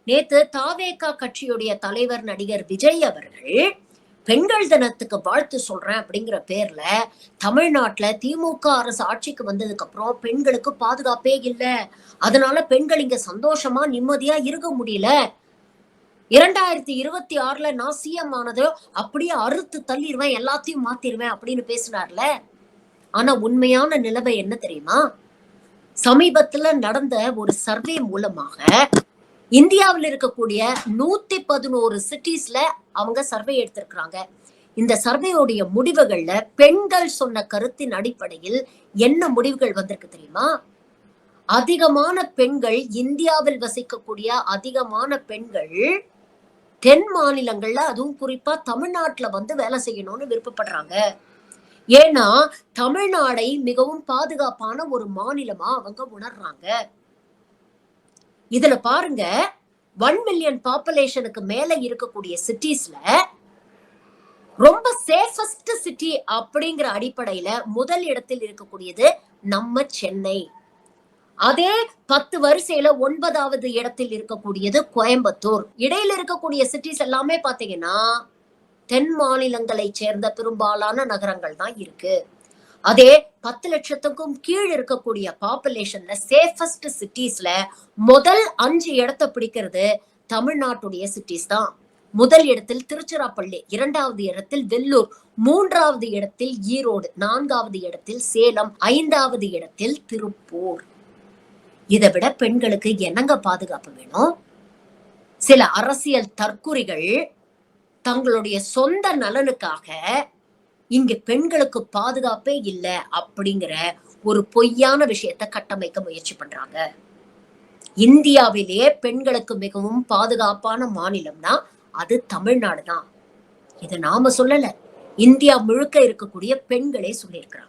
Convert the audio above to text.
நேத்து தாவேகா கட்சியுடைய தலைவர் நடிகர் விஜய் அவர்கள் பெண்கள் தினத்துக்கு வாழ்த்து சொல்றேன் அப்படிங்கிற பேர்ல தமிழ்நாட்டுல திமுக அரசு ஆட்சிக்கு வந்ததுக்கு அப்புறம் பெண்களுக்கு பாதுகாப்பே இல்ல, அதனால பெண்கள் இங்க சந்தோஷமா நிம்மதியா இருக்க முடியல, 2026ல நான் சிஎம் ஆனதோ அப்படியே அறுத்து தள்ளிடுவேன், எல்லாத்தையும் மாத்திருவேன் அப்படின்னு பேசினார்ல. ஆனா உண்மையான நிலைமை என்ன தெரியுமா? சமீபத்துல நடந்த ஒரு சர்வே மூலமாக இந்தியாவில் இருக்கக்கூடிய 111 சிட்டிஸ்ல அவங்க சர்வே எடுத்திருக்கிறாங்க. இந்த சர்வேயோடைய முடிவுகள்ல பெண்கள் சொன்ன கருத்தின் அடிப்படையில் என்ன முடிவுகள் வந்திருக்கு தெரியுமா? அதிகமான பெண்கள், இந்தியாவில் வசிக்கக்கூடிய அதிகமான பெண்கள் தென் மாநிலங்கள்ல, அதுவும் குறிப்பா தமிழ்நாட்டுல வந்து வேலை செய்யணும்னு விருப்பப்படுறாங்க. ஏன்னா தமிழ்நாடை மிகவும் பாதுகாப்பான ஒரு மாநிலமா அவங்க உணர்றாங்க. இதுல பாருங்க, 1 மில்லியன் பாப்புலேஷனுக்கு மேல இருக்கக்கூடிய சிட்டிஸ்ல ரொம்ப சேஃபஸ்ட் சிட்டி அப்படிங்கிற அடிப்படையில முதல் இடத்தில் இருக்கக்கூடியது நம்ம சென்னை. அதே 10 வரிசையில 9வது இடத்தில் இருக்கக்கூடியது கோயம்புத்தூர். இடையில இருக்கக்கூடிய சிட்டிஸ் எல்லாமே பாத்தீங்கன்னா தென் மாநிலங்களை சேர்ந்த பெரும்பாலான நகரங்கள் தான் இருக்கு. அதே 10 லட்சத்துக்கும் கீழ் இருக்கக்கூடிய பாப்புலேஷன்ல சேஃபஸ்ட் சிட்டிஸ்ல முதல் 5 இடத்தை பிடிக்கிறது தமிழ்நாட்டுடைய சிட்டிஸ் தான். முதல் இடத்தில் திருச்சிராப்பள்ளி, 2வது இடத்தில் வெள்ளூர், 3வது இடத்தில் ஈரோடு, 4வது இடத்தில் சேலம், 5வது இடத்தில் திருப்பூர். இதை விட பெண்களுக்கு என்னங்க பாதுகாப்பு வேணும்? சில அரசியல் தற்குறிகள் தங்களுடைய சொந்த நலனுக்காக இங்க பெண்களுக்கு பாதுகாப்பே இல்ல அப்படிங்கிற ஒரு பொய்யான விஷயத்தை கட்டமைக்க முயற்சி பண்றாங்க. இந்தியாவிலேயே பெண்களுக்கு மிகவும் பாதுகாப்பான மாநிலம்னா அது தமிழ்நாடு தான். இது நாம சொல்லல, இந்தியா முழுக்க இருக்கக்கூடிய பெண்களே சொல்லியிருக்கிறாங்க.